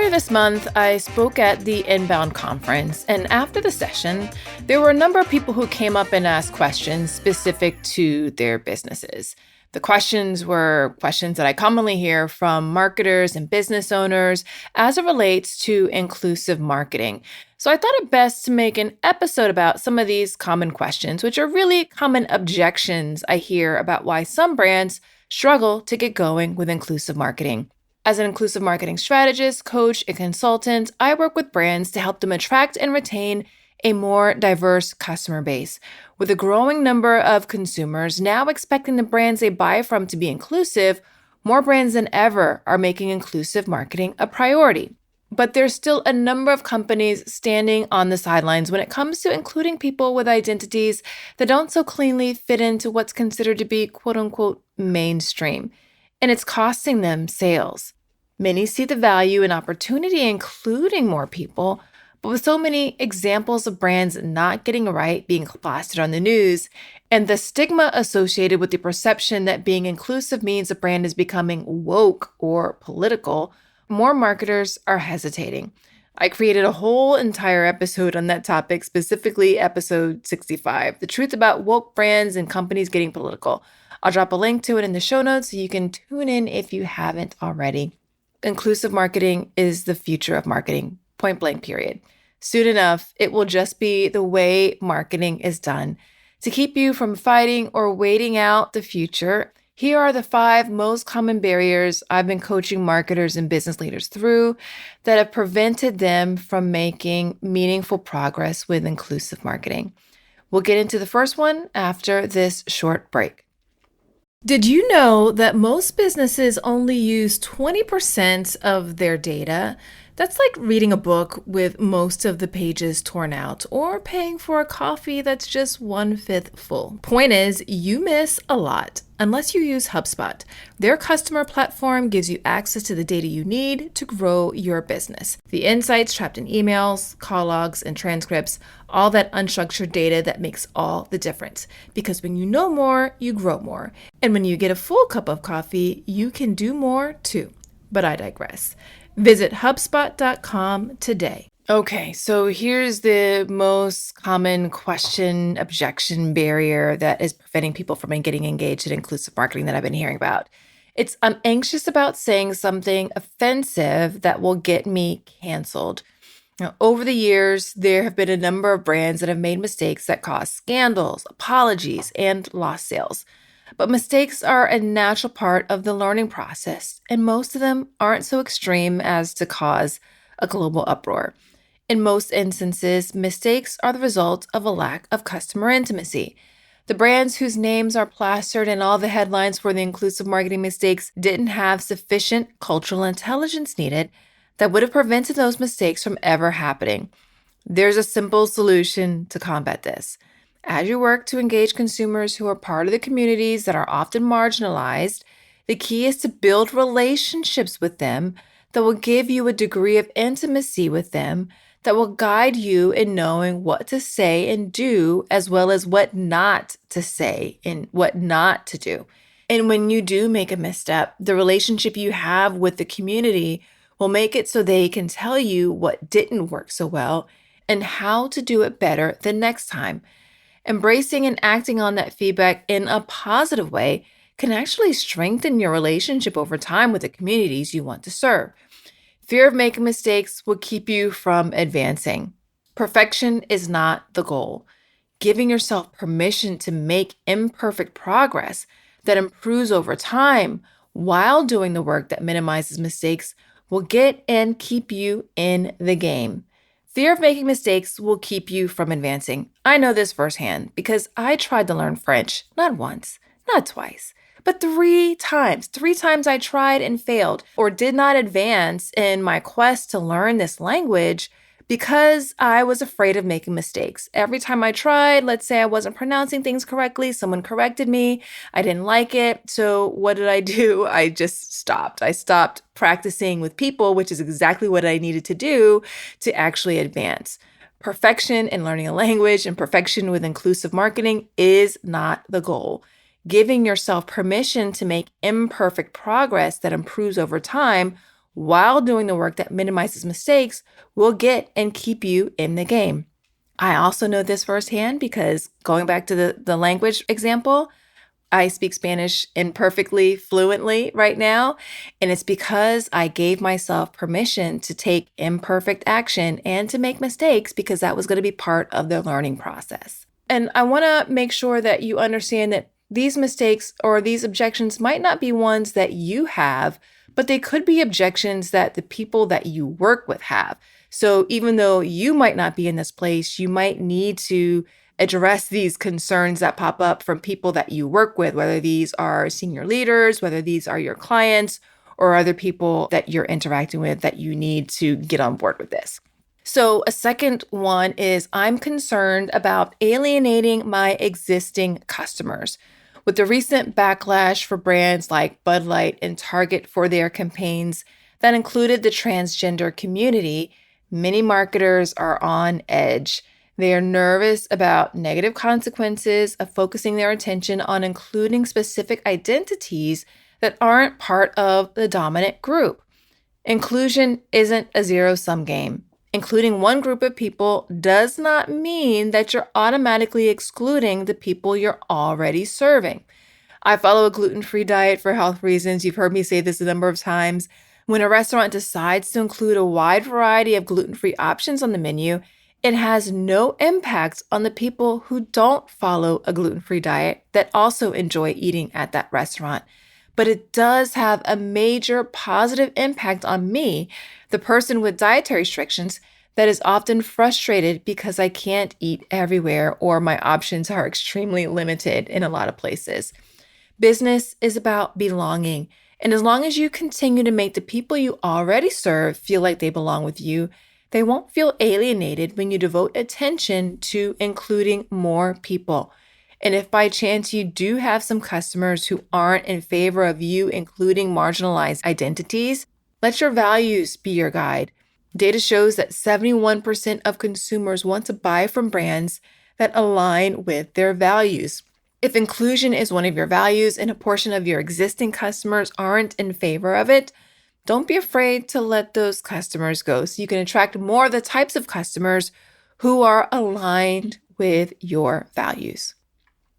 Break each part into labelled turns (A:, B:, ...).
A: Earlier this month, I spoke at the Inbound conference, and after the session, there were a number of people who came up and asked questions specific to their businesses. The questions were questions that I commonly hear from marketers and business owners as it relates to inclusive marketing. So I thought it best to make an episode about some of these common questions, which are really common objections I hear about why some brands struggle to get going with inclusive marketing. As an inclusive marketing strategist, coach, and consultant, I work with brands to help them attract and retain a more diverse customer base. With a growing number of consumers now expecting the brands they buy from to be inclusive, more brands than ever are making inclusive marketing a priority. But there's still a number of companies standing on the sidelines when it comes to including people with identities that don't so cleanly fit into what's considered to be quote-unquote mainstream. And it's costing them sales. Many see the value and opportunity in including more people, but with so many examples of brands not getting it right being plastered on the news, and the stigma associated with the perception that being inclusive means a brand is becoming woke or political, more marketers are hesitating. I created a whole entire episode on that topic, specifically episode 65, The Truth About Woke Brands and Companies Getting Political. I'll drop a link to it in the show notes so you can tune in if you haven't already. Inclusive marketing is the future of marketing, point blank, period. Soon enough, it will just be the way marketing is done. To keep you from fighting or waiting out the future, here are the 5 most common barriers I've been coaching marketers and business leaders through that have prevented them from making meaningful progress with inclusive marketing. We'll get into the first one after this short break. Did you know that most businesses only use 20% of their data? That's like reading a book with most of the pages torn out or paying for a coffee that's just 1/5 full. Point is, you miss a lot unless you use HubSpot. Their customer platform gives you access to the data you need to grow your business. The insights trapped in emails, call logs, and transcripts, all that unstructured data that makes all the difference. Because when you know more, you grow more. And when you get a full cup of coffee, you can do more too. But I digress. Visit HubSpot.com today. Okay, so here's the most common question, objection, barrier that is preventing people from getting engaged in inclusive marketing that I've been hearing about. I'm anxious about saying something offensive that will get me canceled. Now, over the years, there have been a number of brands that have made mistakes that cause scandals, apologies, and lost sales. But mistakes are a natural part of the learning process, and most of them aren't so extreme as to cause a global uproar. In most instances, mistakes are the result of a lack of customer intimacy. The brands whose names are plastered in all the headlines for the inclusive marketing mistakes didn't have sufficient cultural intelligence needed that would have prevented those mistakes from ever happening. There's a simple solution to combat this. As you work to engage consumers who are part of the communities that are often marginalized, the key is to build relationships with them that will give you a degree of intimacy with them that will guide you in knowing what to say and do, as well as what not to say and what not to do. And when you do make a misstep, the relationship you have with the community will make it so they can tell you what didn't work so well and how to do it better the next time. Embracing and acting on that feedback in a positive way can actually strengthen your relationship over time with the communities you want to serve. Fear of making mistakes will keep you from advancing. Perfection is not the goal. Giving yourself permission to make imperfect progress that improves over time while doing the work that minimizes mistakes will get and keep you in the game. Fear of making mistakes will keep you from advancing. I know this firsthand because I tried to learn French, not once, not twice, but 3 times. 3 times I tried and failed or did not advance in my quest to learn this language because I was afraid of making mistakes. Every time I tried, let's say I wasn't pronouncing things correctly, someone corrected me, I didn't like it. So what did I do? I just stopped. I stopped practicing with people, which is exactly what I needed to do to actually advance. Perfection in learning a language and perfection with inclusive marketing is not the goal. Giving yourself permission to make imperfect progress that improves over time while doing the work that minimizes mistakes will get and keep you in the game. I also know this firsthand because going back to the language example, I speak Spanish imperfectly, fluently right now. And it's because I gave myself permission to take imperfect action and to make mistakes because that was going to be part of the learning process. And I want to make sure that you understand that these mistakes or these objections might not be ones that you have, but they could be objections that the people that you work with have. So even though you might not be in this place, you might need to address these concerns that pop up from people that you work with, whether these are senior leaders, whether these are your clients, or other people that you're interacting with that you need to get on board with this. So a second one is I'm concerned about alienating my existing customers. With the recent backlash for brands like Bud Light and Target for their campaigns that included the transgender community, many marketers are on edge. They are nervous about negative consequences of focusing their attention on including specific identities that aren't part of the dominant group. Inclusion isn't a zero-sum game. Including one group of people does not mean that you're automatically excluding the people you're already serving. I follow a gluten-free diet for health reasons. You've heard me say this a number of times. When a restaurant decides to include a wide variety of gluten-free options on the menu, it has no impact on the people who don't follow a gluten-free diet that also enjoy eating at that restaurant. But it does have a major positive impact on me, the person with dietary restrictions, that is often frustrated because I can't eat everywhere or my options are extremely limited in a lot of places. Business is about belonging. And as long as you continue to make the people you already serve feel like they belong with you, they won't feel alienated when you devote attention to including more people. And if by chance you do have some customers who aren't in favor of you including marginalized identities, let your values be your guide. Data shows that 71% of consumers want to buy from brands that align with their values. If inclusion is one of your values and a portion of your existing customers aren't in favor of it, don't be afraid to let those customers go so you can attract more of the types of customers who are aligned with your values.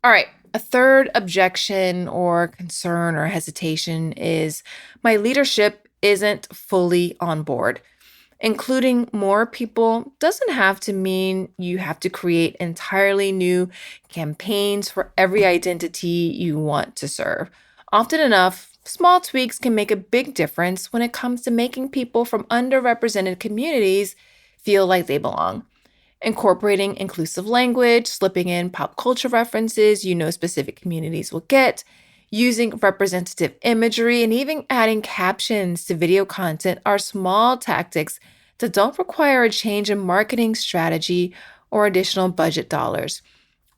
A: All right, a third objection or concern or hesitation is my leadership isn't fully on board. Including more people doesn't have to mean you have to create entirely new campaigns for every identity you want to serve. Often enough, small tweaks can make a big difference when it comes to making people from underrepresented communities feel like they belong. Incorporating inclusive language, slipping in pop culture references specific communities will get, using representative imagery, and even adding captions to video content are small tactics that don't require a change in marketing strategy or additional budget dollars.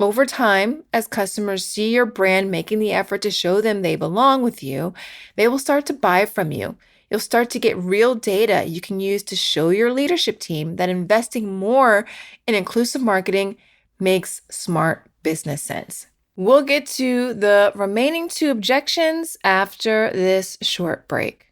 A: Over time, as customers see your brand making the effort to show them they belong with you, they will start to buy from you. You'll start to get real data you can use to show your leadership team that investing more in inclusive marketing makes smart business sense. We'll get to the remaining two objections after this short break.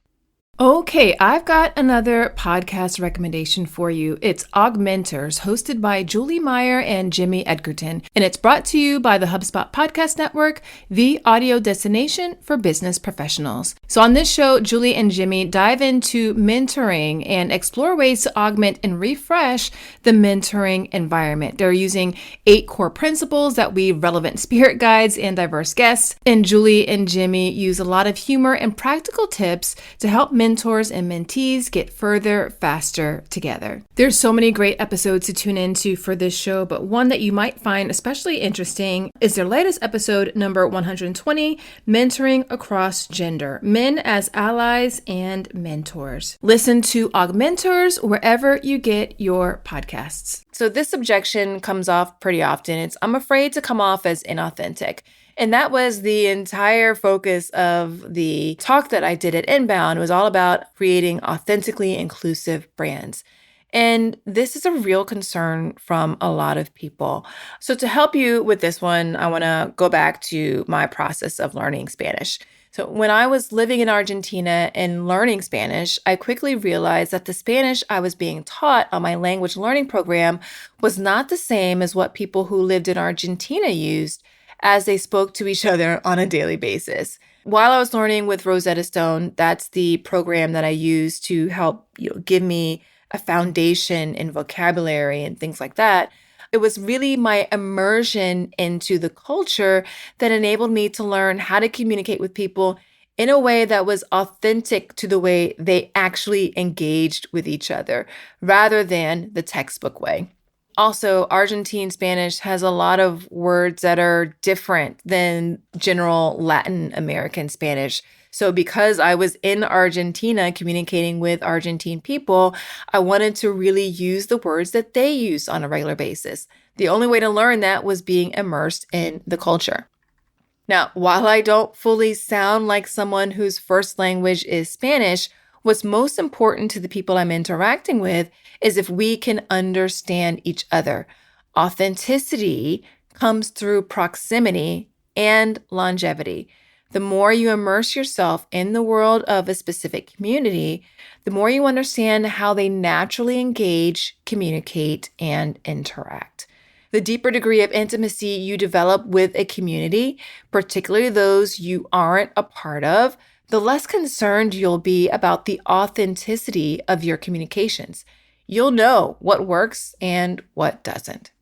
A: Okay, I've got another podcast recommendation for you. It's Augmenters, hosted by Julie Meyer and Jimmy Edgerton, and it's brought to you by the HubSpot Podcast Network, the audio destination for business professionals. So on this show, Julie and Jimmy dive into mentoring and explore ways to augment and refresh the mentoring environment. They're using 8 core principles that weave relevant spirit guides and diverse guests, and Julie and Jimmy use a lot of humor and practical tips to help mentors and mentees get further faster together. There's so many great episodes to tune into for this show, but one that you might find especially interesting is their latest episode, number 120, Mentoring Across Gender, Men as Allies and Mentors. Listen to Augmenters wherever you get your podcasts. So this objection comes off pretty often. It's, I'm afraid to come off as inauthentic. And that was the entire focus of the talk that I did at Inbound. It was all about creating authentically inclusive brands. And this is a real concern from a lot of people. So to help you with this one, I want to go back to my process of learning Spanish. So, when I was living in Argentina and learning Spanish, I quickly realized that the Spanish I was being taught on my language learning program was not the same as what people who lived in Argentina used as they spoke to each other on a daily basis. While I was learning with Rosetta Stone, that's the program that I use to help, give me a foundation in vocabulary and things like that. It was really my immersion into the culture that enabled me to learn how to communicate with people in a way that was authentic to the way they actually engaged with each other, rather than the textbook way. Also, Argentine Spanish has a lot of words that are different than general Latin American Spanish. So because I was in Argentina communicating with Argentine people, I wanted to really use the words that they use on a regular basis. The only way to learn that was being immersed in the culture. Now, while I don't fully sound like someone whose first language is Spanish, what's most important to the people I'm interacting with is if we can understand each other. Authenticity comes through proximity and longevity. The more you immerse yourself in the world of a specific community, the more you understand how they naturally engage, communicate, and interact. The deeper degree of intimacy you develop with a community, particularly those you aren't a part of, the less concerned you'll be about the authenticity of your communications. You'll know what works and what doesn't.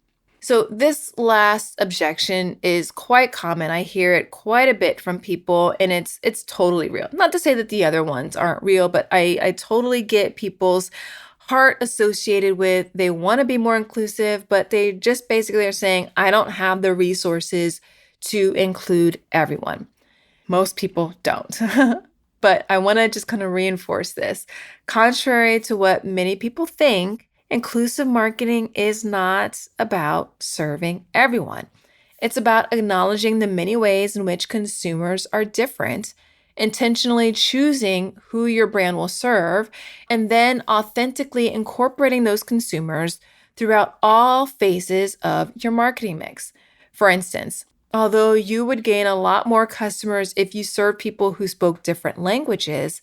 A: So this last objection is quite common. I hear it quite a bit from people, and it's totally real. Not to say that the other ones aren't real, but I totally get people's heart associated with they want to be more inclusive, but they just basically are saying, I don't have the resources to include everyone. Most people don't. But I want to just kind of reinforce this. Contrary to what many people think, inclusive marketing is not about serving everyone. It's about acknowledging the many ways in which consumers are different, intentionally choosing who your brand will serve, and then authentically incorporating those consumers throughout all phases of your marketing mix. For instance, although you would gain a lot more customers if you serve people who spoke different languages,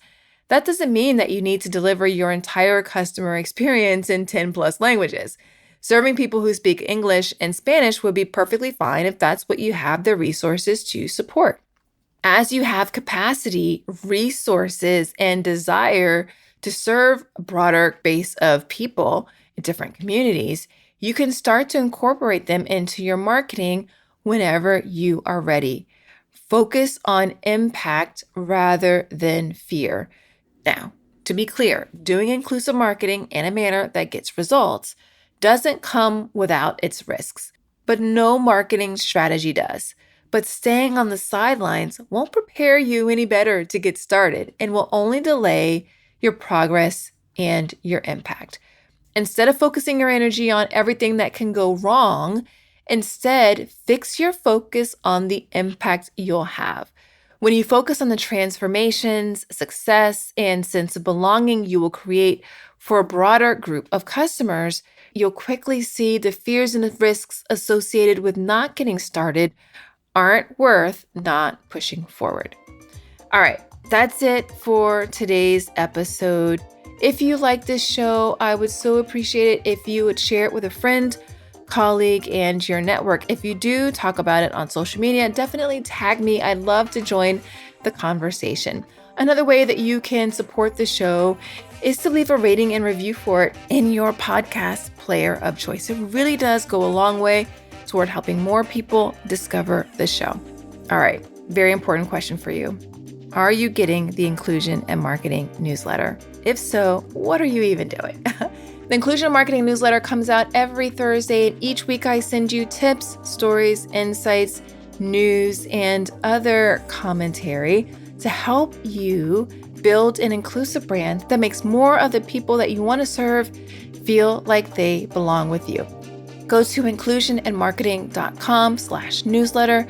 A: that doesn't mean that you need to deliver your entire customer experience in 10 plus languages. Serving people who speak English and Spanish would be perfectly fine if that's what you have the resources to support. As you have capacity, resources, and desire to serve a broader base of people in different communities, you can start to incorporate them into your marketing whenever you are ready. Focus on impact rather than fear. Now, to be clear, doing inclusive marketing in a manner that gets results doesn't come without its risks, but no marketing strategy does. But staying on the sidelines won't prepare you any better to get started and will only delay your progress and your impact. Instead of focusing your energy on everything that can go wrong, instead, fix your focus on the impact you'll have. When you focus on the transformations, success, and sense of belonging you will create for a broader group of customers, you'll quickly see the fears and the risks associated with not getting started aren't worth not pushing forward. All right, that's it for today's episode. If you like this show, I would so appreciate it if you would share it with a friend, colleague, and your network. If you do talk about it on social media, definitely tag me. I'd love to join the conversation. Another way that you can support the show is to leave a rating and review for it in your podcast player of choice. It really does go a long way toward helping more people discover the show. All right, very important question for you. Are you getting the Inclusion and Marketing newsletter? If so, what are you even doing? The Inclusion and Marketing newsletter comes out every Thursday, and each week I send you tips, stories, insights, news, and other commentary to help you build an inclusive brand that makes more of the people that you want to serve feel like they belong with you. Go to inclusionandmarketing.com/newsletter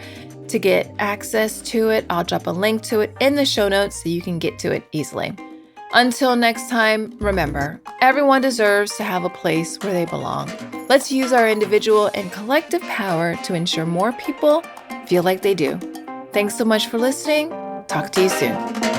A: to get access to it. I'll drop a link to it in the show notes so you can get to it easily. Until next time, remember, everyone deserves to have a place where they belong. Let's use our individual and collective power to ensure more people feel like they do. Thanks so much for listening. Talk to you soon.